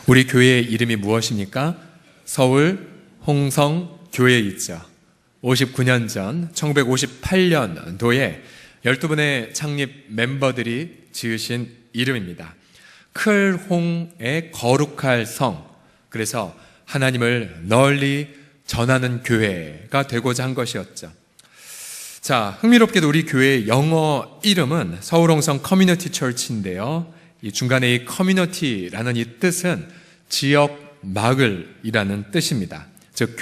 우리 교회의 이름이 무엇입니까? 서울 홍성교회에 있죠. 59년 전 1958년도에 12분의 창립 멤버들이 지으신 이름입니다. 클홍의 거룩할 성, 그래서 하나님을 널리 전하는 교회가 되고자 한 것이었죠. 자, 흥미롭게도 우리 교회의 영어 이름은 서울홍성 커뮤니티 처치인데요. 이 중간에 이 커뮤니티라는 이 뜻은 지역 마을이라는 뜻입니다. 즉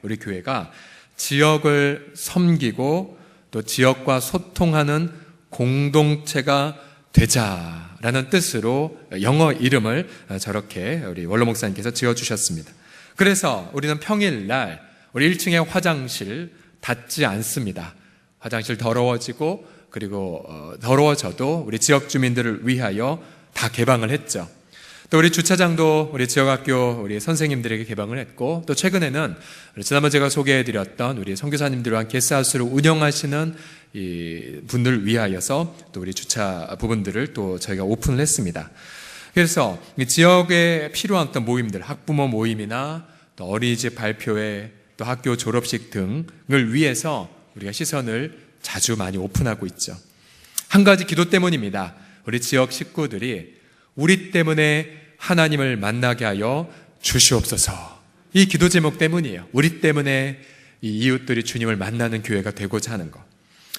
우리 교회가 지역을 섬기고 또 지역과 소통하는 공동체가 되자라는 뜻으로 영어 이름을 저렇게 우리 원로 목사님께서 지어주셨습니다. 그래서 우리는 평일날 우리 1층의 화장실 닫지 않습니다. 화장실 더러워지고 그리고 더러워져도 우리 지역 주민들을 위하여 다 개방을 했죠. 또 우리 주차장도 우리 지역학교 우리 선생님들에게 개방을 했고, 또 최근에는 지난번 제가 소개해드렸던 우리 선교사님들과 게스트하우스를 운영하시는 이 분들 위하여서 또 우리 주차 부분들을 또 저희가 오픈을 했습니다. 그래서 이 지역에 필요한 어떤 모임들, 학부모 모임이나 또 어린이집 발표회, 또 학교 졸업식 등을 위해서 우리가 시선을 자주 많이 오픈하고 있죠. 한 가지 기도 때문입니다. 우리 지역 식구들이 우리 때문에 하나님을 만나게 하여 주시옵소서. 이 기도 제목 때문이에요. 우리 때문에 이 이웃들이 주님을 만나는 교회가 되고자 하는 것.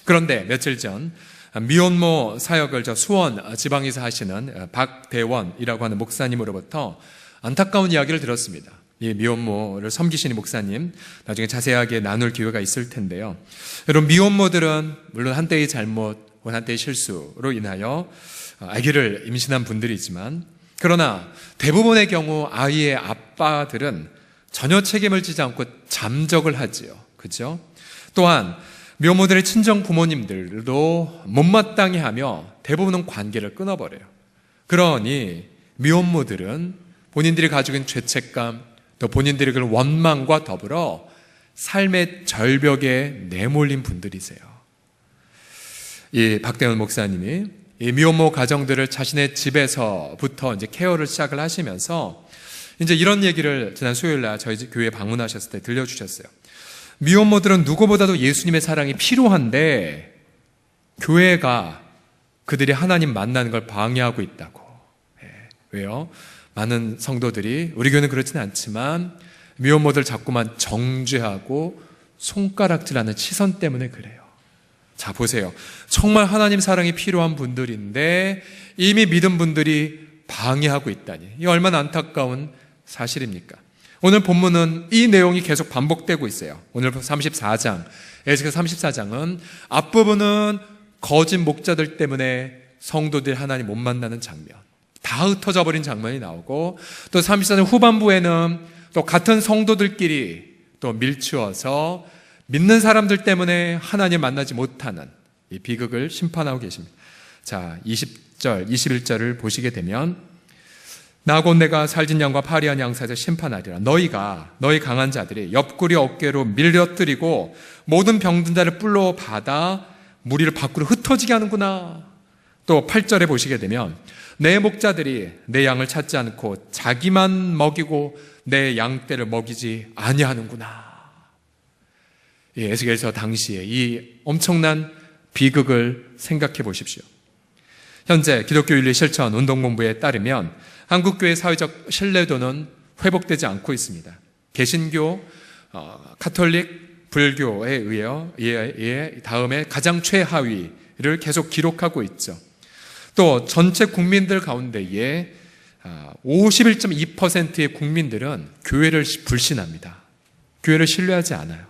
그런데 며칠 전 미혼모 사역을 수원 지방에서 하시는 박대원이라고 하는 목사님으로부터 안타까운 이야기를 들었습니다. 이 미혼모를 섬기시는 목사님, 나중에 자세하게 나눌 기회가 있을 텐데요. 여러분, 미혼모들은 물론 한때의 잘못 혹은 한때의 실수로 인하여 아기를 임신한 분들이지만, 그러나 대부분의 경우 아이의 아빠들은 전혀 책임을 지지 않고 잠적을 하지요. 그죠? 또한 미혼모들의 친정 부모님들도 못마땅해 하며 대부분은 관계를 끊어버려요. 그러니 미혼모들은 본인들이 가지고 있는 죄책감, 또 본인들의 그 원망과 더불어 삶의 절벽에 내몰린 분들이세요. 이 박대원 목사님이 이 미혼모 가정들을 자신의 집에서부터 이제 케어를 시작을 하시면서 이제 이런 얘기를 지난 수요일날 저희 교회에 방문하셨을 때 들려주셨어요. 미혼모들은 누구보다도 예수님의 사랑이 필요한데 교회가 그들이 하나님 만나는 걸 방해하고 있다고. 왜요? 많은 성도들이, 우리 교회는 그렇지는 않지만 미혼모들 자꾸만 정죄하고 손가락질하는 시선 때문에 그래요. 자, 보세요. 정말 하나님 사랑이 필요한 분들인데 이미 믿은 분들이 방해하고 있다니, 이 얼마나 안타까운 사실입니까? 오늘 본문은 이 내용이 계속 반복되고 있어요. 오늘 34장, 에스겔 34장은 앞부분은 거짓 목자들 때문에 성도들이 하나님 못 만나는 장면, 다 흩어져 버린 장면이 나오고, 또 34장 후반부에는 또 같은 성도들끼리 또 밀치어서 믿는 사람들 때문에 하나님 만나지 못하는 이 비극을 심판하고 계십니다. 자, 20절, 21절을 보시게 되면, 나 곧 내가 살진 양과 파리한 양 사이에서 심판하리라. 너희 강한 자들이 옆구리 어깨로 밀려뜨리고 모든 병든 자를 뿔로 받아 무리를 밖으로 흩어지게 하는구나. 또 8절에 보시게 되면, 내 목자들이 내 양을 찾지 않고 자기만 먹이고 내 양떼를 먹이지 아니하는구나. 에스겔서 당시에 이 엄청난 비극을 생각해 보십시오. 현재 기독교 윤리 실천 운동본부에 따르면 한국교회 사회적 신뢰도는 회복되지 않고 있습니다. 개신교, 가톨릭, 불교에 의해 다음에 가장 최하위를 계속 기록하고 있죠. 또 전체 국민들 가운데에 51.2%의 국민들은 교회를 불신합니다. 교회를 신뢰하지 않아요.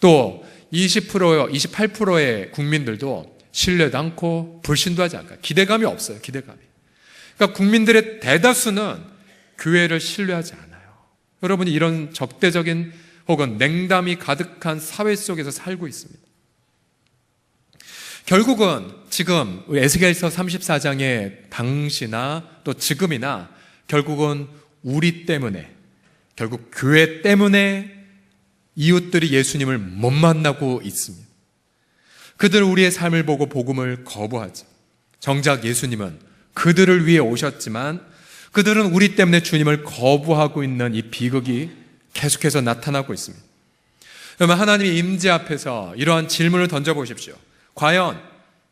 또 28%의 국민들도 신뢰도 않고 불신도 하지 않아요. 기대감이 없어요. 기대감이. 그러니까 국민들의 대다수는 교회를 신뢰하지 않아요. 여러분이 이런 적대적인 혹은 냉담이 가득한 사회 속에서 살고 있습니다. 결국은 지금 에스겔서 34장의 당시나 또 지금이나 결국은 우리 때문에, 결국 교회 때문에 이웃들이 예수님을 못 만나고 있습니다. 그들은 우리의 삶을 보고 복음을 거부하죠. 정작 예수님은 그들을 위해 오셨지만 그들은 우리 때문에 주님을 거부하고 있는 이 비극이 계속해서 나타나고 있습니다. 그러면 하나님의 임재 앞에서 이러한 질문을 던져보십시오. 과연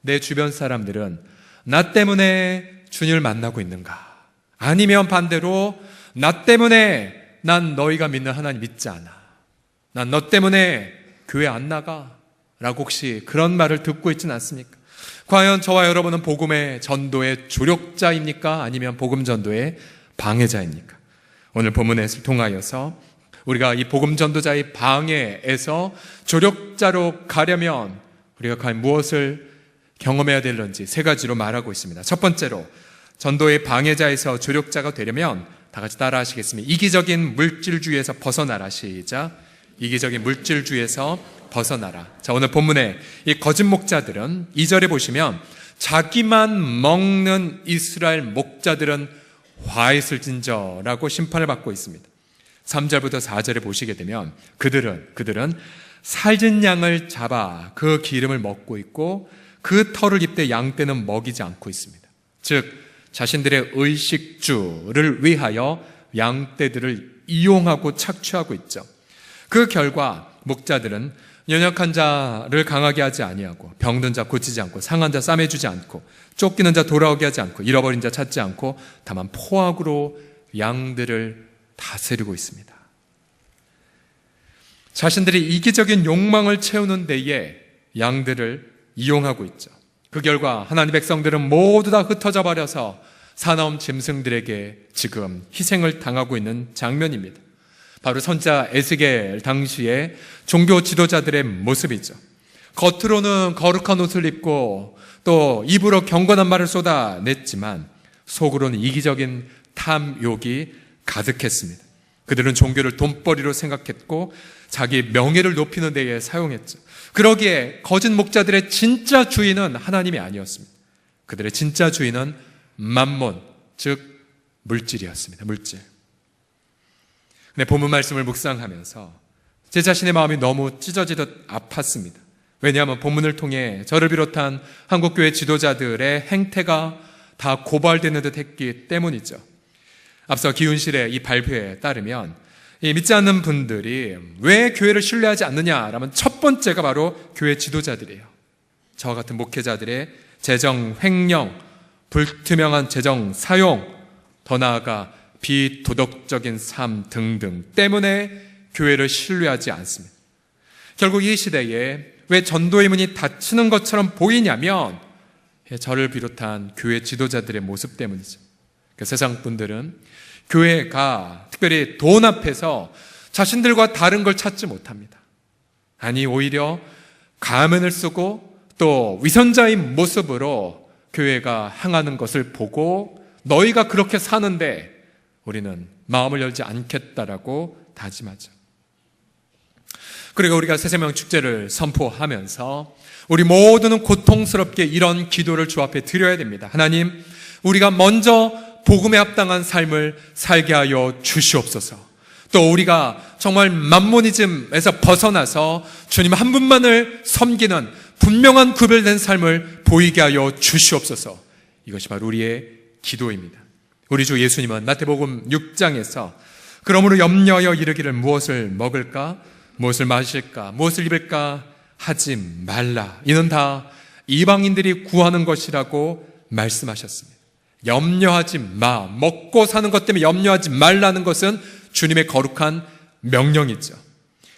내 주변 사람들은 나 때문에 주님을 만나고 있는가? 아니면 반대로 나 때문에 난 너희가 믿는 하나님 믿지 않아. 난 너 때문에 교회 안 나가. 라고 혹시 그런 말을 듣고 있지는 않습니까? 과연 저와 여러분은 복음의 전도의 조력자입니까? 아니면 복음 전도의 방해자입니까? 오늘 본문을 통하여서 우리가 이 복음 전도자의 방해에서 조력자로 가려면 우리가 과연 무엇을 경험해야 될런지 세 가지로 말하고 있습니다. 첫 번째로 전도의 방해자에서 조력자가 되려면 다 같이 따라 하시겠습니다. 이기적인 물질주의에서 벗어나라. 시작. 이기적인 물질주의에서 벗어나라. 자, 오늘 본문에 이 거짓 목자들은 2절에 보시면 자기만 먹는 이스라엘 목자들은 화있을진저라고 심판을 받고 있습니다. 3절부터 4절에 보시게 되면 그들은 살진 양을 잡아 그 기름을 먹고 있고 그 털을 입되 양떼는 먹이지 않고 있습니다. 즉 자신들의 의식주를 위하여 양떼들을 이용하고 착취하고 있죠. 그 결과 목자들은 연약한 자를 강하게 하지 아니하고 병든 자 고치지 않고 상한 자 싸매주지 않고 쫓기는 자 돌아오게 하지 않고 잃어버린 자 찾지 않고 다만 포악으로 양들을 다스리고 있습니다. 자신들이 이기적인 욕망을 채우는 데에 양들을 이용하고 있죠. 그 결과 하나님의 백성들은 모두 다 흩어져 버려서 사나운 짐승들에게 지금 희생을 당하고 있는 장면입니다. 바로 선지자 에스겔 당시의 종교 지도자들의 모습이죠. 겉으로는 거룩한 옷을 입고 또 입으로 경건한 말을 쏟아냈지만 속으로는 이기적인 탐욕이 가득했습니다. 그들은 종교를 돈벌이로 생각했고 자기 명예를 높이는 데에 사용했죠. 그러기에 거짓 목자들의 진짜 주인은 하나님이 아니었습니다. 그들의 진짜 주인은 만몬, 즉 물질이었습니다. 물질. 근데 본문 말씀을 묵상하면서 제 자신의 마음이 너무 찢어지듯 아팠습니다. 왜냐하면 본문을 통해 저를 비롯한 한국교회 지도자들의 행태가 다 고발되는 듯 했기 때문이죠. 앞서 기훈실의 이 발표에 따르면 이 믿지 않는 분들이 왜 교회를 신뢰하지 않느냐라면 첫 번째가 바로 교회 지도자들이에요. 저와 같은 목회자들의 재정 횡령, 불투명한 재정 사용, 더 나아가 비도덕적인 삶 등등 때문에 교회를 신뢰하지 않습니다. 결국 이 시대에 왜 전도의 문이 닫히는 것처럼 보이냐면 저를 비롯한 교회 지도자들의 모습 때문이죠. 세상 분들은 교회가 특별히 돈 앞에서 자신들과 다른 걸 찾지 못합니다. 아니 오히려 가면을 쓰고 또 위선자인 모습으로 교회가 향하는 것을 보고 너희가 그렇게 사는데 우리는 마음을 열지 않겠다라고 다짐하죠. 그리고 우리가 새생명 축제를 선포하면서 우리 모두는 고통스럽게 이런 기도를 주 앞에 드려야 됩니다. 하나님, 우리가 먼저 복음에 합당한 삶을 살게 하여 주시옵소서. 또 우리가 정말 만모니즘에서 벗어나서 주님 한 분만을 섬기는 분명한 구별된 삶을 보이게 하여 주시옵소서. 이것이 바로 우리의 기도입니다. 우리 주 예수님은 마태복음 6장에서 그러므로 염려하여 이르기를 무엇을 먹을까, 무엇을 마실까, 무엇을 입을까 하지 말라. 이는 다 이방인들이 구하는 것이라고 말씀하셨습니다. 염려하지 마. 먹고 사는 것 때문에 염려하지 말라는 것은 주님의 거룩한 명령이죠.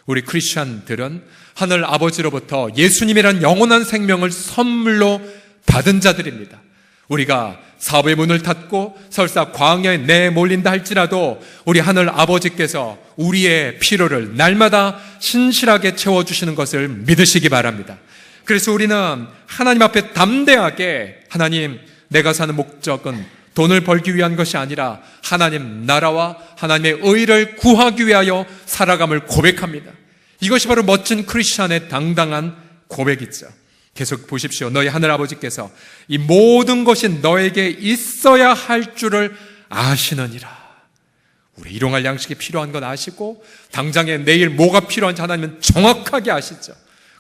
우리 크리스찬들은 하늘 아버지로부터 예수님이란 영원한 생명을 선물로 받은 자들입니다. 우리가 사업의 문을 닫고 설사 광야에 내몰린다 할지라도 우리 하늘 아버지께서 우리의 필요를 날마다 신실하게 채워주시는 것을 믿으시기 바랍니다. 그래서 우리는 하나님 앞에 담대하게 하나님, 내가 사는 목적은 돈을 벌기 위한 것이 아니라 하나님 나라와 하나님의 의를 구하기 위하여 살아감을 고백합니다. 이것이 바로 멋진 크리스찬의 당당한 고백이죠. 계속 보십시오. 너희 하늘아버지께서 이 모든 것이 너에게 있어야 할 줄을 아시느니라. 우리 일용할 양식이 필요한 건 아시고 당장에 내일 뭐가 필요한지 하나님은 정확하게 아시죠.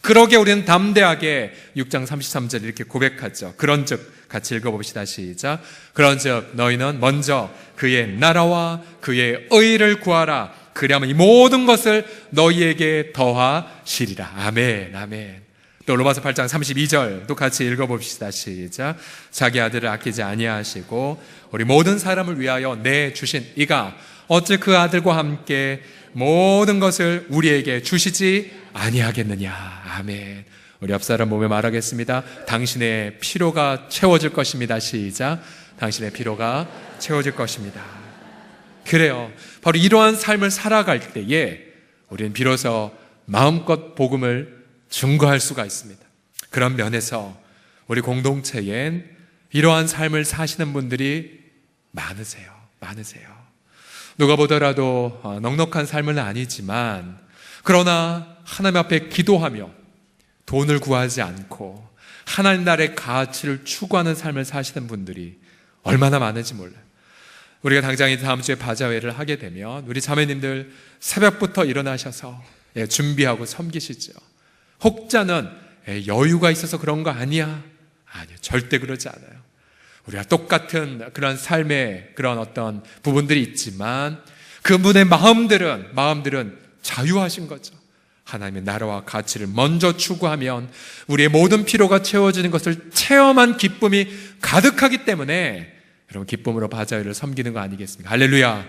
그러게 우리는 담대하게 6장 33절 이렇게 고백하죠. 그런즉 같이 읽어봅시다. 시작. 그런즉 너희는 먼저 그의 나라와 그의 의를 구하라. 그리하면 이 모든 것을 너희에게 더하시리라. 아멘, 아멘. 또 로마서 8장 32절도 같이 읽어봅시다. 시작. 자기 아들을 아끼지 아니하시고 우리 모든 사람을 위하여 내주신 이가 어찌 그 아들과 함께 모든 것을 우리에게 주시지 아니하겠느냐. 아멘. 우리 옆 사람 몸에 말하겠습니다. 당신의 피로가 채워질 것입니다. 시작. 당신의 피로가 채워질 것입니다. 그래요. 바로 이러한 삶을 살아갈 때에 우리는 비로소 마음껏 복음을 증거할 수가 있습니다. 그런 면에서 우리 공동체엔 이러한 삶을 사시는 분들이 많으세요. 누가 보더라도 넉넉한 삶은 아니지만 그러나 하나님 앞에 기도하며 돈을 구하지 않고 하나님 나라의 가치를 추구하는 삶을 사시는 분들이 얼마나 많은지 몰라요. 우리가 당장 다음 주에 바자회를 하게 되면 우리 자매님들 새벽부터 일어나셔서 준비하고 섬기시죠. 혹자는 여유가 있어서 그런 거 아니야? 아니요, 절대 그러지 않아요. 우리가 똑같은 그런 삶의 그런 어떤 부분들이 있지만 그분의 마음들은 자유하신 거죠. 하나님의 나라와 가치를 먼저 추구하면 우리의 모든 피로가 채워지는 것을 체험한 기쁨이 가득하기 때문에 여러분 기쁨으로 바자회를 섬기는 거 아니겠습니까? 할렐루야.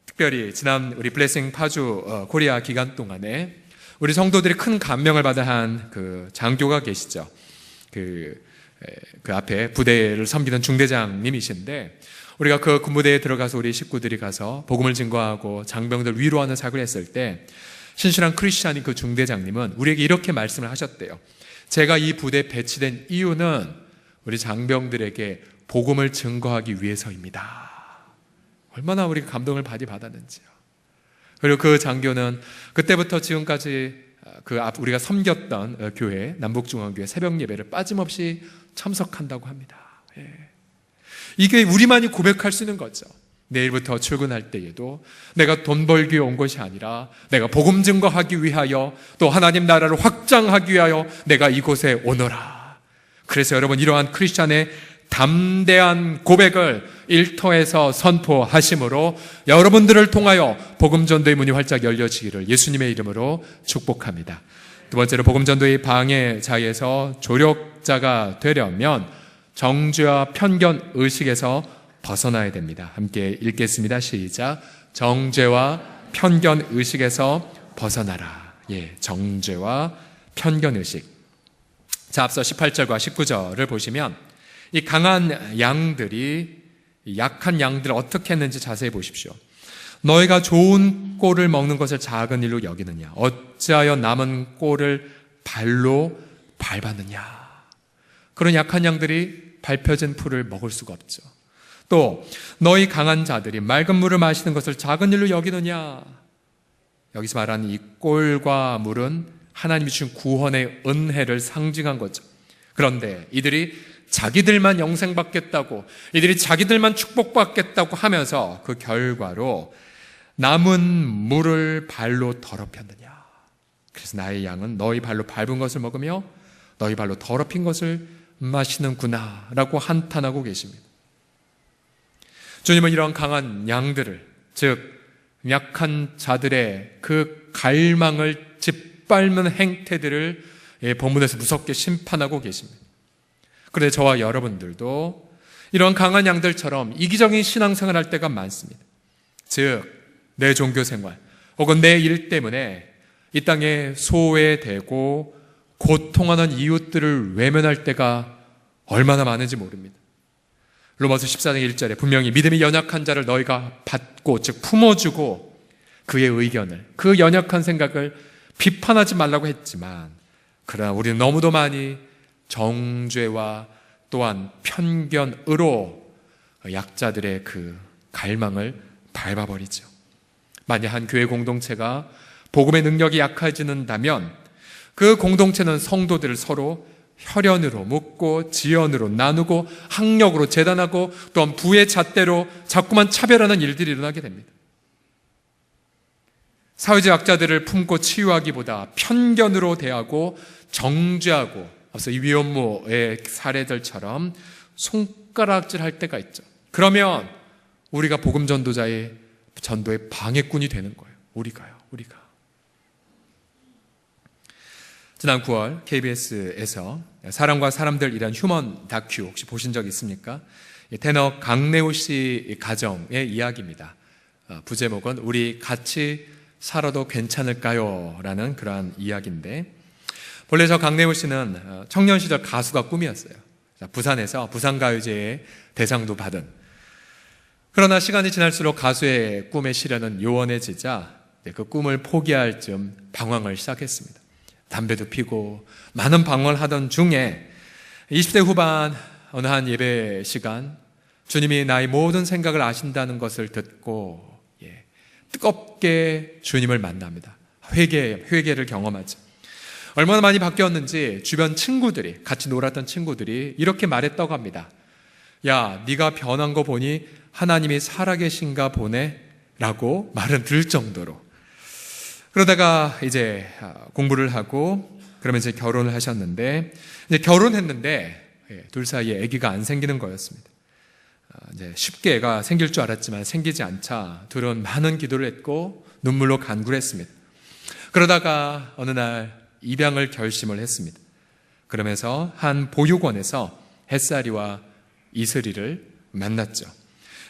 특별히 지난 우리 블레싱 파주 코리아 기간 동안에 우리 성도들이 큰 감명을 받아 한 그 장교가 계시죠. 그 앞에 부대를 섬기는 중대장님이신데 우리가 그 군부대에 들어가서 우리 식구들이 가서 복음을 증거하고 장병들 위로하는 사역을 했을 때 신실한 크리스찬인 그 중대장님은 우리에게 이렇게 말씀을 하셨대요. 제가 이 부대에 배치된 이유는 우리 장병들에게 복음을 증거하기 위해서입니다. 얼마나 우리가 감동을 받았는지요. 그리고 그 장교는 그때부터 지금까지 우리가 섬겼던 교회, 남북중앙교회 새벽 예배를 빠짐없이 참석한다고 합니다. 이게 우리만이 고백할 수 있는 거죠. 내일부터 출근할 때에도 내가 돈 벌기 위해 온 것이 아니라 내가 복음 증거하기 위하여 또 하나님 나라를 확장하기 위하여 내가 이곳에 오너라. 그래서 여러분 이러한 크리스찬의 담대한 고백을 일터에서 선포하심으로 여러분들을 통하여 복음 전도의 문이 활짝 열려지기를 예수님의 이름으로 축복합니다. 두 번째로 복음 전도의 방해자에서 조력자가 되려면 정죄와 편견 의식에서 벗어나야 됩니다. 함께 읽겠습니다. 시작. 정죄와 편견 의식에서 벗어나라. 정죄와 편견 의식. 자, 앞서 18절과 19절을 보시면 이 강한 양들이 약한 양들을 어떻게 했는지 자세히 보십시오. 너희가 좋은 꼴을 먹는 것을 작은 일로 여기느냐? 어찌하여 남은 꼴을 발로 밟았느냐? 그런 약한 양들이 밟혀진 풀을 먹을 수가 없죠. 또 너희 강한 자들이 맑은 물을 마시는 것을 작은 일로 여기느냐? 여기서 말하는 이 꼴과 물은 하나님이 주신 구원의 은혜를 상징한 거죠. 그런데 이들이 자기들만 영생받겠다고, 이들이 자기들만 축복받겠다고 하면서 그 결과로 남은 물을 발로 더럽혔느냐? 그래서 나의 양은 너희 발로 밟은 것을 먹으며 너희 발로 더럽힌 것을 마시는구나 라고 한탄하고 계십니다. 주님은 이런 강한 양들을, 즉 약한 자들의 그 갈망을 짓밟는 행태들을 본문에서 무섭게 심판하고 계십니다. 그런데 저와 여러분들도 이런 강한 양들처럼 이기적인 신앙생활을 할 때가 많습니다. 즉 내 종교생활 혹은 내 일 때문에 이 땅에 소외되고 고통하는 이웃들을 외면할 때가 얼마나 많은지 모릅니다. 로마서 14장 1절에 분명히 믿음이 연약한 자를 너희가 받고 즉 품어주고 그의 의견을, 그 연약한 생각을 비판하지 말라고 했지만 그러나 우리는 너무도 많이 정죄와 또한 편견으로 약자들의 그 갈망을 밟아버리죠. 만약 한 교회 공동체가 복음의 능력이 약해지는다면 그 공동체는 성도들을 서로 혈연으로 묶고 지연으로 나누고 학력으로 재단하고 또한 부의 잣대로 자꾸만 차별하는 일들이 일어나게 됩니다. 사회적 약자들을 품고 치유하기보다 편견으로 대하고 정죄하고 앞서 이 위원모의 사례들처럼 손가락질할 때가 있죠. 그러면 우리가 복음 전도자의 전도의 방해꾼이 되는 거예요. 우리가. 지난 9월 KBS에서 사람과 사람들이란 휴먼 다큐 혹시 보신 적 있습니까? 테너 강래우 씨 가정의 이야기입니다. 부제목은 우리 같이 살아도 괜찮을까요? 라는 그러한 이야기인데, 본래 저 강래우 씨는 청년 시절 가수가 꿈이었어요. 부산에서 부산가요제의 대상도 받은. 그러나 시간이 지날수록 가수의 꿈의 시련은 요원해지자 그 꿈을 포기할 즈음 방황을 시작했습니다. 담배도 피고 많은 방황을 하던 중에 20대 후반 어느 한 예배 시간, 주님이 나의 모든 생각을 아신다는 것을 듣고 뜨겁게 주님을 만납니다. 회개를 경험하죠. 얼마나 많이 바뀌었는지 주변 친구들이, 같이 놀았던 친구들이 이렇게 말했다고 합니다. 야, 네가 변한 거 보니 하나님이 살아계신가 보네 라고 말은 들 정도로. 그러다가 이제 공부를 하고 그러면서 결혼을 하셨는데, 이제 결혼했는데 둘 사이에 아기가 안 생기는 거였습니다. 이제 쉽게 애가 생길 줄 알았지만 생기지 않자 둘은 많은 기도를 했고 눈물로 간구했습니다. 그러다가 어느 날 입양을 결심을 했습니다. 그러면서 한 보육원에서 햇살이와 이슬이를 만났죠.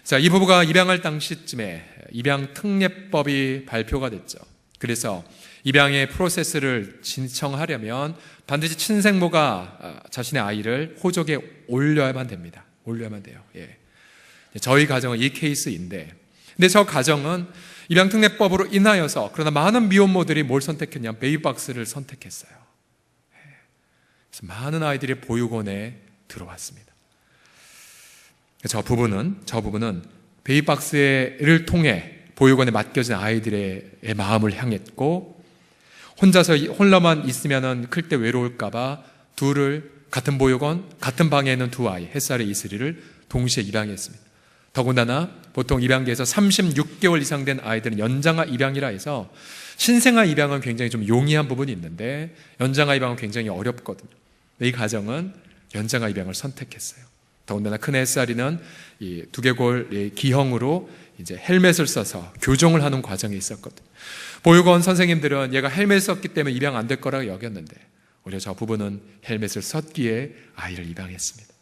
자, 이 부부가 입양할 당시쯤에 입양 특례법이 발표가 됐죠. 그래서 입양의 프로세스를 신청하려면 반드시 친생모가 자신의 아이를 호적에 올려야만 됩니다. 올려야만 돼요. 저희 가정은 이 케이스인데, 근데 저 가정은 입양특례법으로 인하여서, 그러나 많은 미혼모들이 뭘 선택했냐면 베이비박스를 선택했어요. 그래서 많은 아이들이 보육원에 들어왔습니다. 저 부부는 베이비박스를 통해 보육원에 맡겨진 아이들의 마음을 향했고, 혼자서 홀로만 있으면 클 때 외로울까봐 둘을 같은 보육원, 같은 방에 있는 두 아이, 햇살의 이슬이를 동시에 입양했습니다. 더군다나 보통 입양계에서 36개월 이상 된 아이들은 연장아 입양이라 해서 신생아 입양은 굉장히 좀 용이한 부분이 있는데 연장아 입양은 굉장히 어렵거든요. 이 가정은 연장아 입양을 선택했어요. 더군다나 큰 햇살이는 이 두개골 기형으로 이제 헬멧을 써서 교정을 하는 과정이 있었거든요. 보육원 선생님들은 얘가 헬멧을 썼기 때문에 입양 안 될 거라고 여겼는데 오히려 저 부부는 헬멧을 썼기에 아이를 입양했습니다.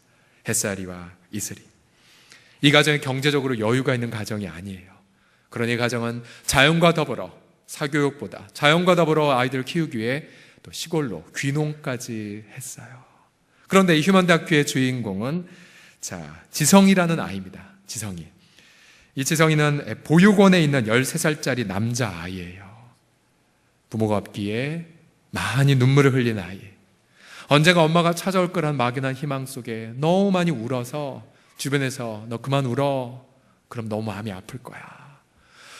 햇살이와 이슬이. 이 가정이 경제적으로 여유가 있는 가정이 아니에요. 그러니 이 가정은 자연과 더불어, 사교육보다 자연과 더불어 아이들을 키우기 위해 또 시골로 귀농까지 했어요. 그런데 이 휴먼 다큐의 주인공은 지성이라는 아이입니다. 지성이. 이 지성이는 보육원에 있는 13살짜리 남자아이예요. 부모가 없기에 많이 눈물을 흘린 아이. 언젠가 엄마가 찾아올 거란 막연한 희망 속에 너무 많이 울어서 주변에서 너 그만 울어. 그럼 너무 마음이 아플 거야.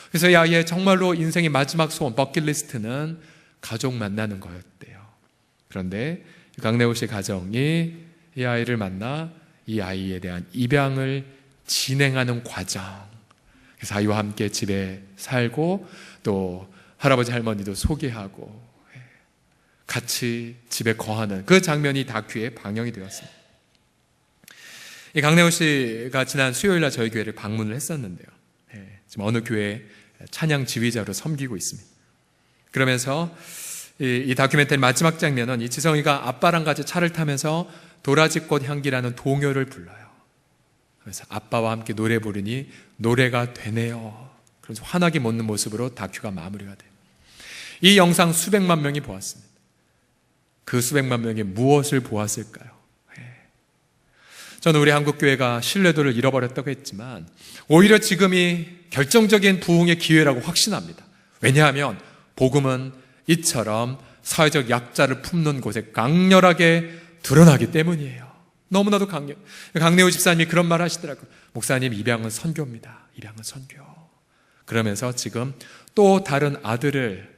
그래서 얘 정말로 인생의 마지막 소원, 버킷리스트는 가족 만나는 거였대요. 그런데 강래우 씨 가정이 이 아이를 만나 이 아이에 대한 입양을 진행하는 과정. 그래서 아이와 함께 집에 살고 또 할아버지 할머니도 소개하고 같이 집에 거하는 그 장면이 다큐에 방영이 되었습니다. 이 강래우 씨가 지난 수요일날 저희 교회를 방문을 했었는데요. 지금 어느 교회 찬양 지휘자로 섬기고 있습니다. 그러면서 이 다큐멘터리 마지막 장면은 이 지성이가 아빠랑 같이 차를 타면서 도라지꽃 향기라는 동요를 불러요. 그래서 아빠와 함께 노래 부르니 노래가 되네요. 그래서 환하게 묻는 모습으로 다큐가 마무리가 돼요. 이 영상 수백만 명이 보았습니다. 그 수백만 명이 무엇을 보았을까요? 저는 우리 한국교회가 신뢰도를 잃어버렸다고 했지만 오히려 지금이 결정적인 부흥의 기회라고 확신합니다. 왜냐하면 복음은 이처럼 사회적 약자를 품는 곳에 강렬하게 드러나기 때문이에요. 너무나도 강래우 집사님이 그런 말 하시더라고요. 목사님, 입양은 선교입니다. 입양은 선교. 그러면서 지금 또 다른 아들을,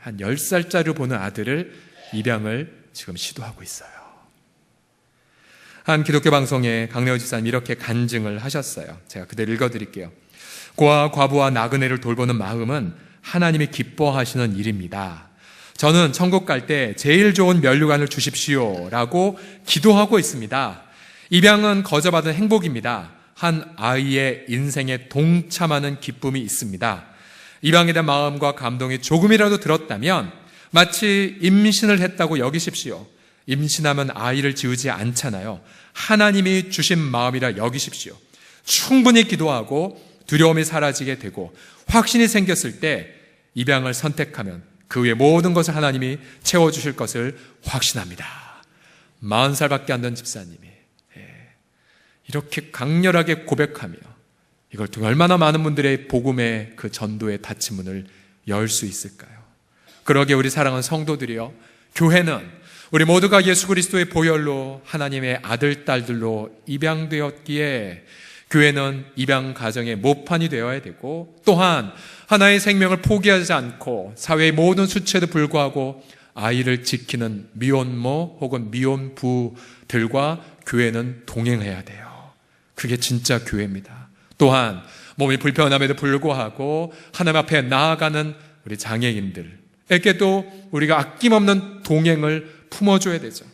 한 10살짜리로 보는 아들을 입양을 지금 시도하고 있어요. 한 기독교 방송에 강래우 집사님이 이렇게 간증을 하셨어요. 제가 그대로 읽어드릴게요. 고아, 과부와 나그네를 돌보는 마음은 하나님이 기뻐하시는 일입니다. 저는 천국 갈 때 제일 좋은 면류관을 주십시오 라고 기도하고 있습니다. 입양은 거저받은 행복입니다. 한 아이의 인생에 동참하는 기쁨이 있습니다. 입양에 대한 마음과 감동이 조금이라도 들었다면 마치 임신을 했다고 여기십시오. 임신하면 아이를 지우지 않잖아요. 하나님이 주신 마음이라 여기십시오. 충분히 기도하고 두려움이 사라지게 되고 확신이 생겼을 때 입양을 선택하면 그 외의 모든 것을 하나님이 채워주실 것을 확신합니다. 40살밖에 안 된 집사님이 이렇게 강렬하게 고백하며 이걸 통해 얼마나 많은 분들의 복음의 그 전도의 닫힌문을 열 수 있을까요? 그러기에 우리 사랑하는 성도들이여, 교회는 우리 모두가 예수 그리스도의 보혈로 하나님의 아들, 딸들로 입양되었기에 교회는 입양 가정의 모판이 되어야 되고, 또한 하나의 생명을 포기하지 않고 사회의 모든 수치에도 불구하고 아이를 지키는 미혼모 혹은 미혼부들과 교회는 동행해야 돼요. 그게 진짜 교회입니다. 또한 몸이 불편함에도 불구하고 하나님 앞에 나아가는 우리 장애인들에게도 우리가 아낌없는 동행을 품어줘야 되죠.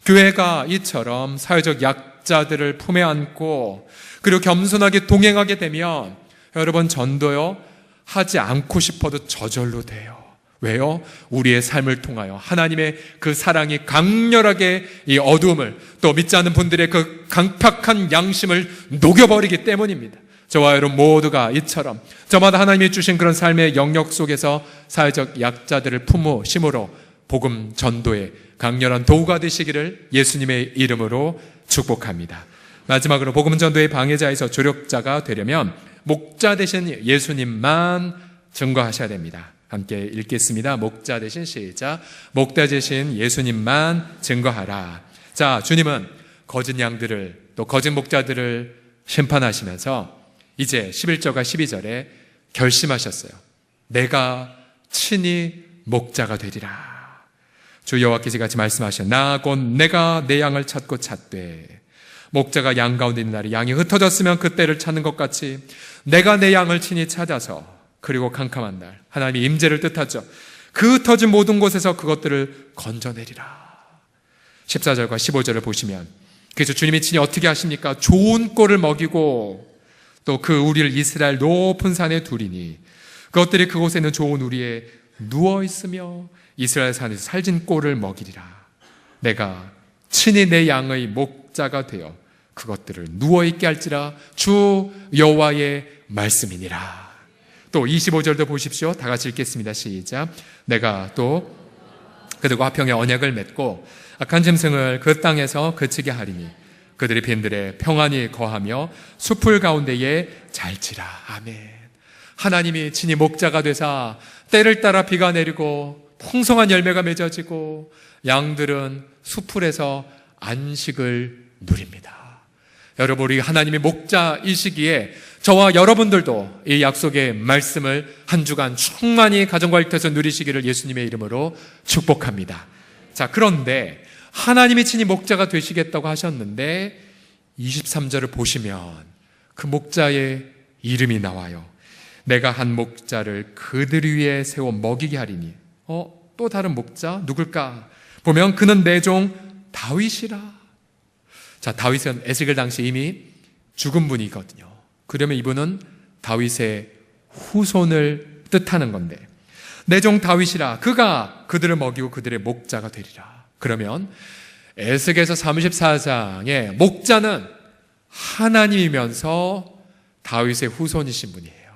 교회가 이처럼 사회적 약자들을 품에 안고 그리고 겸손하게 동행하게 되면 여러분, 전도요 하지 않고 싶어도 저절로 돼요. 왜요? 우리의 삶을 통하여 하나님의 그 사랑이 강렬하게 이 어두움을, 또 믿지 않는 분들의 그 강팍한 양심을 녹여버리기 때문입니다. 저와 여러분 모두가 이처럼 저마다 하나님이 주신 그런 삶의 영역 속에서 사회적 약자들을 품으심으로 복음 전도의 강렬한 도구가 되시기를 예수님의 이름으로 축복합니다. 마지막으로 복음 전도의 방해자에서 조력자가 되려면 목자 되신 예수님만 증거하셔야 됩니다. 함께 읽겠습니다. 목자 되신 시작. 목자 되신 예수님만 증거하라. 자, 주님은 거짓 양들을 또 거짓 목자들을 심판하시면서 이제 11절과 12절에 결심하셨어요. 내가 친히 목자가 되리라. 주 여호와께서 같이 말씀하셔. 나 곧 내가 내 양을 찾고 찾되, 목자가 양 가운데 있는 날에 양이 흩어졌으면 그때를 찾는 것 같이 내가 내 양을 친히 찾아서, 그리고 캄캄한 날, 하나님의 임재를 뜻하죠. 그 흩어진 모든 곳에서 그것들을 건져내리라. 14절과 15절을 보시면 그래서 주님이 친히 어떻게 하십니까? 좋은 꼴을 먹이고 또 그 우리를 이스라엘 높은 산에 두리니 그것들이 그곳에 있는 좋은 우리에 누워있으며 이스라엘 산에서 살진 꼴을 먹이리라. 내가 친히 내 양의 목자가 되어 그것들을 누워있게 할지라. 주 여호와의 말씀이니라. 또 25절도 보십시오. 다 같이 읽겠습니다. 시작. 내가 또 그들과 화평의 언약을 맺고 악한 짐승을 그 땅에서 그치게 하리니 그들이 빈들에 평안히 거하며 숲을 가운데에 잘지라. 아멘. 하나님이 친히 목자가 되사 때를 따라 비가 내리고 풍성한 열매가 맺어지고 양들은 숲풀에서 안식을 누립니다. 여러분, 우리 하나님의 목자이시기에 저와 여러분들도 이 약속의 말씀을 한 주간 충만히 가정과 일터에서 누리시기를 예수님의 이름으로 축복합니다. 자, 그런데 하나님이 친히 목자가 되시겠다고 하셨는데 23절을 보시면 그 목자의 이름이 나와요. 내가 한 목자를 그들 위에 세워 먹이게 하리니. 또 다른 목자 누굴까? 보면 그는 내 종 다윗이라. 자, 다윗은 에스겔 당시 이미 죽은 분이거든요. 그러면 이분은 다윗의 후손을 뜻하는 건데, 내 종 다윗이라. 그가 그들을 먹이고 그들의 목자가 되리라. 그러면 에스겔서 34장의 목자는 하나님이면서 다윗의 후손이신 분이에요.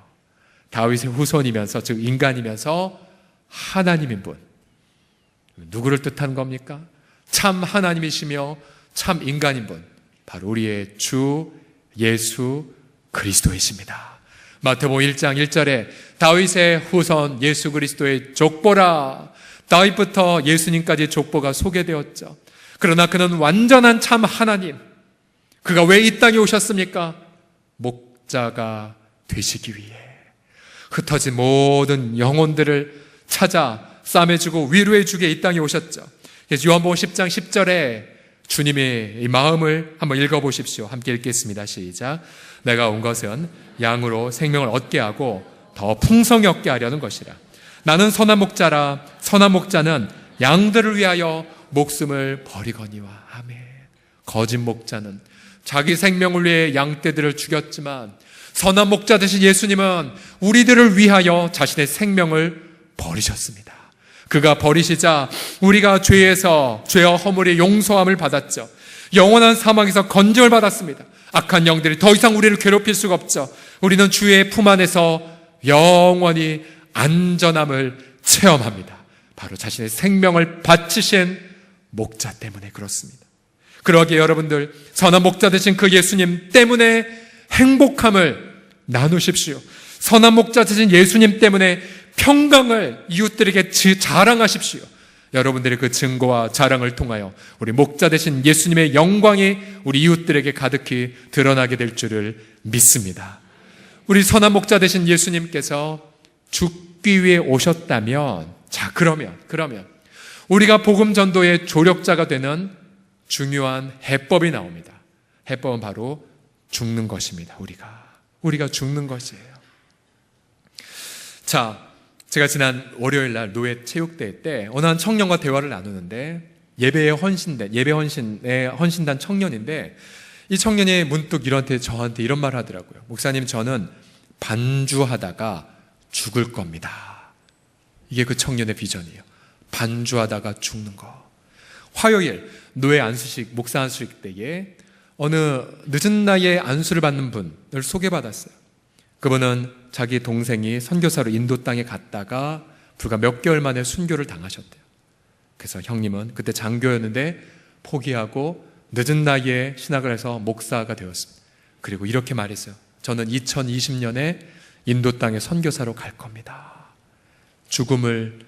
다윗의 후손이면서, 즉 인간이면서 하나님인 분. 누구를 뜻하는 겁니까? 참 하나님이시며 참 인간인 분, 바로 우리의 주 예수 그리스도이십니다. 마태복음 1장 1절에 다윗의 후손 예수 그리스도의 족보라. 다윗부터 예수님까지 족보가 소개되었죠. 그러나 그는 완전한 참 하나님. 그가 왜 이 땅에 오셨습니까? 목자가 되시기 위해 흩어진 모든 영혼들을 찾아 싸매주고 위로해주게 이 땅에 오셨죠. 그래서 요한복음 10장 10절에 주님의 이 마음을 한번 읽어보십시오. 함께 읽겠습니다. 시작. 내가 온 것은 양으로 생명을 얻게 하고 더 풍성히 얻게 하려는 것이라. 나는 선한 목자라. 선한 목자는 양들을 위하여 목숨을 버리거니와. 아멘. 거짓 목자는 자기 생명을 위해 양떼들을 죽였지만 선한 목자 되신 예수님은 우리들을 위하여 자신의 생명을 버리셨습니다. 그가 버리시자 우리가 죄와 허물의 용서함을 받았죠. 영원한 사망에서 건짐을 받았습니다. 악한 영들이 더 이상 우리를 괴롭힐 수가 없죠. 우리는 주의 품 안에서 영원히 안전함을 체험합니다. 바로 자신의 생명을 바치신 목자 때문에 그렇습니다. 그러기에 여러분들 선한 목자 되신 그 예수님 때문에 행복함을 나누십시오. 선한 목자 되신 예수님 때문에 평강을 이웃들에게 자랑하십시오. 여러분들의 그 증거와 자랑을 통하여 우리 목자 되신 예수님의 영광이 우리 이웃들에게 가득히 드러나게 될 줄을 믿습니다. 우리 선한 목자 되신 예수님께서 죽기 위해 오셨다면, 자 그러면 우리가 복음 전도의 조력자가 되는 중요한 해법이 나옵니다. 해법은 바로 죽는 것입니다. 우리가 죽는 것이에요. 자, 제가 지난 월요일 날 노예 체육대회 때 어느 한 청년과 대화를 나누는데 예배 헌신에 헌신단 청년인데 이 청년이 문득 저한테 이런 말을 하더라고요. 목사님, 저는 반주하다가 죽을 겁니다. 이게 그 청년의 비전이에요. 반주하다가 죽는 거. 화요일 노예 안수식, 목사 안수식 때에 어느 늦은 나이에 안수를 받는 분을 소개받았어요. 그분은 자기 동생이 선교사로 인도 땅에 갔다가 불과 몇 개월 만에 순교를 당하셨대요. 그래서 형님은 그때 장교였는데 포기하고 늦은 나이에 신학을 해서 목사가 되었습니다. 그리고 이렇게 말했어요. 저는 2020년에 인도 땅에 선교사로 갈 겁니다. 죽음을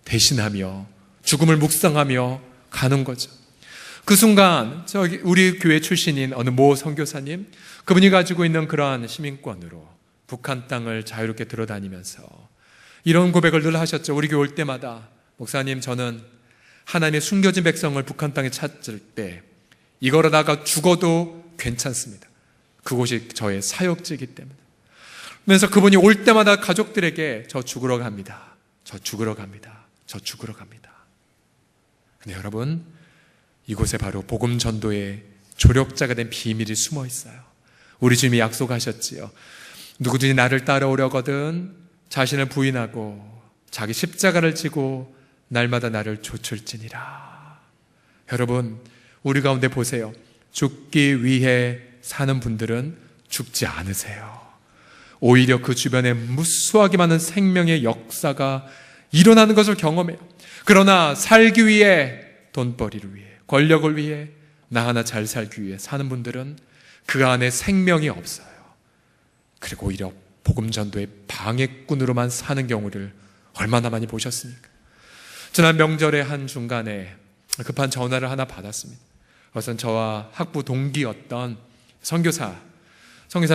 대신하며 죽음을 묵상하며 가는 거죠. 그 순간 우리 교회 출신인 어느 모 선교사님, 그분이 가지고 있는 그러한 시민권으로 북한 땅을 자유롭게 들어다니면서 이런 고백을 늘 하셨죠. 우리 교회 올 때마다 목사님, 저는 하나님의 숨겨진 백성을 북한 땅에 찾을 때 이거로다가 죽어도 괜찮습니다. 그곳이 저의 사역지이기 때문에. 그러면서 그분이 올 때마다 가족들에게 저 죽으러 갑니다. 저 죽으러 갑니다. 저 죽으러 갑니다. 근데 여러분, 이곳에 바로 복음 전도의 조력자가 된 비밀이 숨어 있어요. 우리 주님이 약속하셨지요. 누구든지 나를 따라오려거든 자신을 부인하고 자기 십자가를 지고 날마다 나를 좇을지니라. 여러분, 우리 가운데 보세요. 죽기 위해 사는 분들은 죽지 않으세요. 오히려 그 주변에 무수하게 많은 생명의 역사가 일어나는 것을 경험해요. 그러나 살기 위해, 돈벌이를 위해, 권력을 위해, 나 하나 잘 살기 위해 사는 분들은 그 안에 생명이 없어요. 그리고 오히려 복음 전도의 방해꾼으로만 사는 경우를 얼마나 많이 보셨습니까? 지난 명절의 한 중간에 급한 전화를 하나 받았습니다. 그것은 저와 학부 동기였던 선교사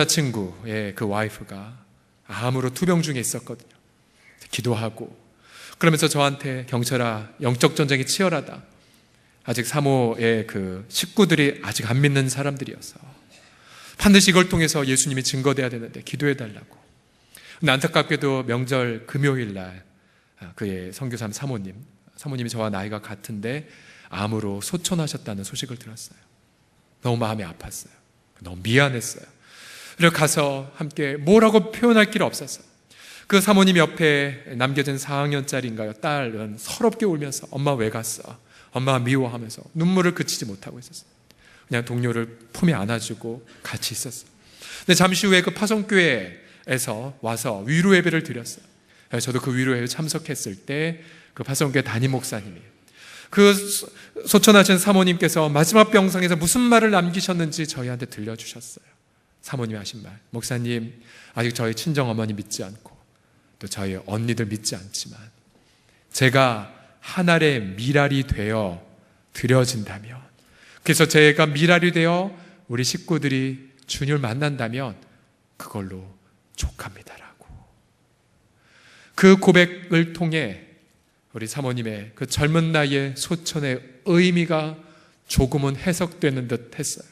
친구의 그 와이프가 암으로 투병 중에 있었거든요. 기도하고 그러면서 저한테, 경철아, 영적 전쟁이 치열하다. 아직 사모의 그 식구들이 아직 안 믿는 사람들이어서 반드시 이걸 통해서 예수님이 증거돼야 되는데 기도해달라고. 근데 안타깝게도 명절 금요일 날 그의 선교사 사모님이 저와 나이가 같은데 암으로 소천하셨다는 소식을 들었어요. 너무 마음이 아팠어요. 너무 미안했어요. 그래서 가서 함께 뭐라고 표현할 길 없었어요. 그 사모님 옆에 남겨진 4학년짜리인가요? 딸은 서럽게 울면서 엄마 왜 갔어? 엄마 미워하면서 눈물을 그치지 못하고 있었어요. 그냥 동료를 품에 안아주고 같이 있었어요. 근데 잠시 후에 그 파송교회에서 와서 위로 예배를 드렸어요. 저도 그 위로 예배에 참석했을 때 그 파송교회 담임 목사님이 그 소천하신 사모님께서 마지막 병상에서 무슨 말을 남기셨는지 저희한테 들려주셨어요. 사모님이 하신 말, 목사님, 아직 저희 친정어머니 믿지 않고 또 저희 언니들 믿지 않지만 제가 하늘의 미랄이 되어 드려진다면, 그래서 제가 미랄이 되어 우리 식구들이 주님을 만난다면 그걸로 족합니다라고. 그 고백을 통해 우리 사모님의 그 젊은 나이의 소천의 의미가 조금은 해석되는 듯 했어요.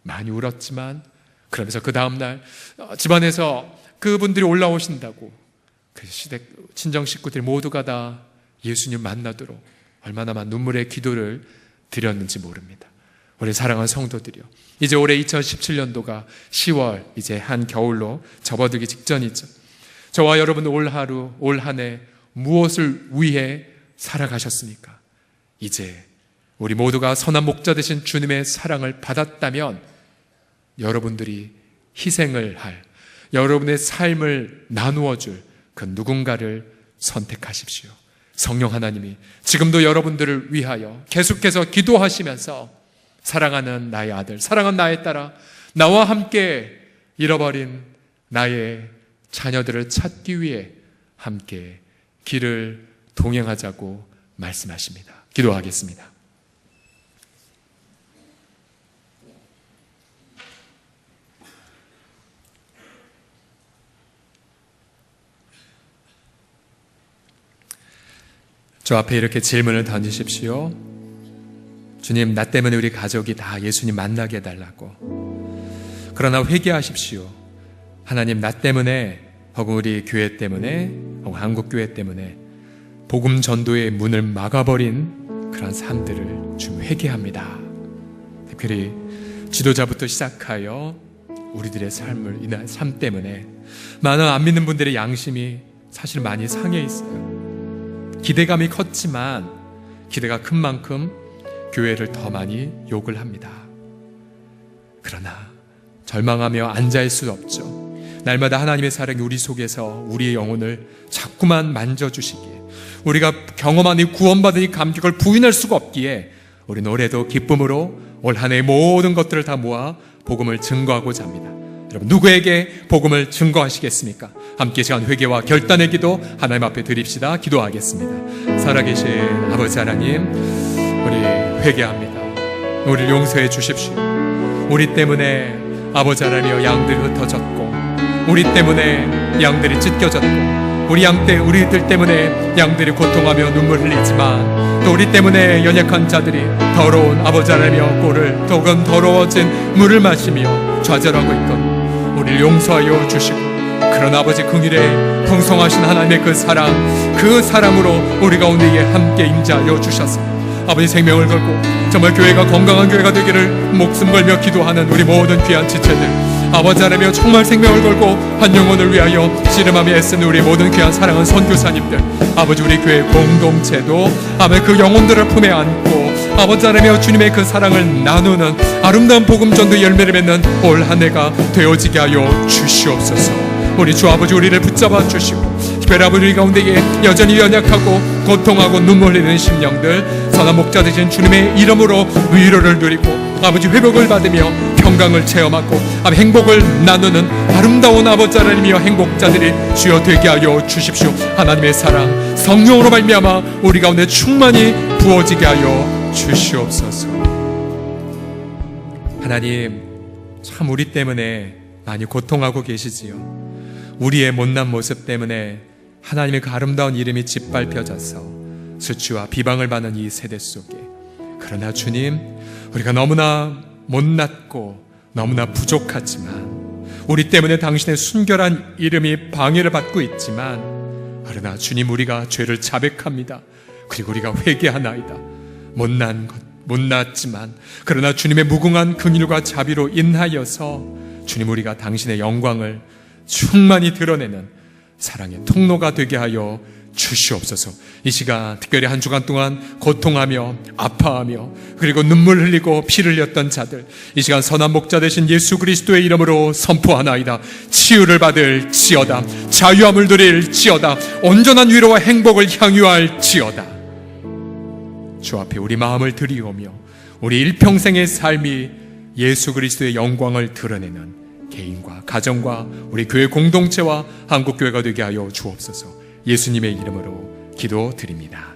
많이 울었지만 그러면서 그 다음날 집안에서 그분들이 올라오신다고 그 시댁 친정 식구들이 모두가 다 예수님 만나도록 얼마나 많은 눈물의 기도를 드렸는지 모릅니다. 우리 사랑하는 성도들이요, 이제 올해 2017년도가 10월 이제 한 겨울로 접어들기 직전이죠. 저와 여러분 올 하루 올 한 해 무엇을 위해 살아가셨습니까? 이제 우리 모두가 선한 목자 되신 주님의 사랑을 받았다면 여러분들이 희생을 할, 여러분의 삶을 나누어 줄 그 누군가를 선택하십시오. 성령 하나님이 지금도 여러분들을 위하여 계속해서 기도하시면서 사랑하는 나의 아들, 사랑하는 나의 딸아, 나와 함께 잃어버린 나의 자녀들을 찾기 위해 함께 길을 동행하자고 말씀하십니다. 기도하겠습니다. 저 앞에 이렇게 질문을 던지십시오. 주님, 나 때문에 우리 가족이 다 예수님 만나게 해달라고. 그러나 회개하십시오. 하나님, 나 때문에 혹은 우리 교회 때문에 혹은 한국교회 때문에 복음 전도의 문을 막아버린 그런 삶들을 좀 회개합니다. 특별히 지도자부터 시작하여 우리들의 삶 때문에 많은 안 믿는 분들의 양심이 사실 많이 상해 있어요. 기대감이 컸지만 기대가 큰 만큼 교회를 더 많이 욕을 합니다. 그러나 절망하며 앉아있을 수 없죠. 날마다 하나님의 사랑이 우리 속에서 우리의 영혼을 자꾸만 만져주시기에, 우리가 경험한 이 구원받은 이 감격을 부인할 수가 없기에 우리 올해도 기쁨으로 올 한 해의 모든 것들을 다 모아 복음을 증거하고자 합니다. 여러분, 누구에게 복음을 증거하시겠습니까? 함께 시간 회개와 결단의 기도 하나님 앞에 드립시다. 기도하겠습니다. 살아계신 아버지 하나님, 우리 회개합니다. 우리를 용서해 주십시오. 우리 때문에 아버지 하나님이여 양들이 흩어졌고, 우리 때문에 양들이 찢겨졌고, 우리들 때문에 양들이 고통하며 눈물 흘리지만, 또 우리 때문에 연약한 자들이 더러운 아버지 하나님이여 꼴을 더욱 더러워진 물을 마시며 좌절하고 있건 우리를 용서하여 주시고, 그런 아버지 긍휼에 풍성하신 하나님의 그 사랑으로 우리 가운데에 함께 임재하여 주셔서 아버지 생명을 걸고 정말 교회가 건강한 교회가 되기를 목숨 걸며 기도하는 우리 모든 귀한 지체들, 아버지 하나님이여 정말 생명을 걸고 한 영혼을 위하여 씨름하며 애쓰는 우리 모든 귀한 사랑하는 선교사님들, 아버지 우리 교회 공동체도 아버지 그 영혼들을 품에 안고 아버지 하나님이여 주님의 그 사랑을 나누는 아름다운 복음전도 열매를 맺는 올 한 해가 되어지게 하여 주시옵소서. 우리 주 아버지 우리를 붙잡아 주시고, 특별히 아버지 우리 가운데에 여전히 연약하고 고통하고 눈물 흘리는 심령들 선한 목자 되신 주님의 이름으로 위로를 누리고 아버지 회복을 받으며 평강을 체험하고 행복을 나누는 아름다운 아버지 하나님이여 행복자들이 주여 되게 하여 주십시오. 하나님의 사랑 성령으로 말미암아 우리 가운데 충만히 부어지게 하여 주시옵소서. 하나님, 참 우리 때문에 많이 고통하고 계시지요. 우리의 못난 모습 때문에 하나님의 그 아름다운 이름이 짓밟혀져서 수치와 비방을 받는 이 세대 속에, 그러나 주님, 우리가 너무나 못났고 너무나 부족하지만 우리 때문에 당신의 순결한 이름이 방해를 받고 있지만, 그러나 주님, 우리가 죄를 자백합니다. 그리고 우리가 회개하나이다. 못났지만 그러나 주님의 무궁한 긍휼과 자비로 인하여서 주님, 우리가 당신의 영광을 충만히 드러내는 사랑의 통로가 되게 하여 주시옵소서. 이 시간 특별히 한 주간 동안 고통하며 아파하며 그리고 눈물 흘리고 피를 흘렸던 자들, 이 시간 선한 목자 되신 예수 그리스도의 이름으로 선포하나이다. 치유를 받을지어다. 자유함을 누릴지어다. 온전한 위로와 행복을 향유할지어다. 주 앞에 우리 마음을 드리오며 우리 일평생의 삶이 예수 그리스도의 영광을 드러내는 개인과 가정과 우리 교회 공동체와 한국교회가 되게 하여 주옵소서. 예수님의 이름으로 기도드립니다.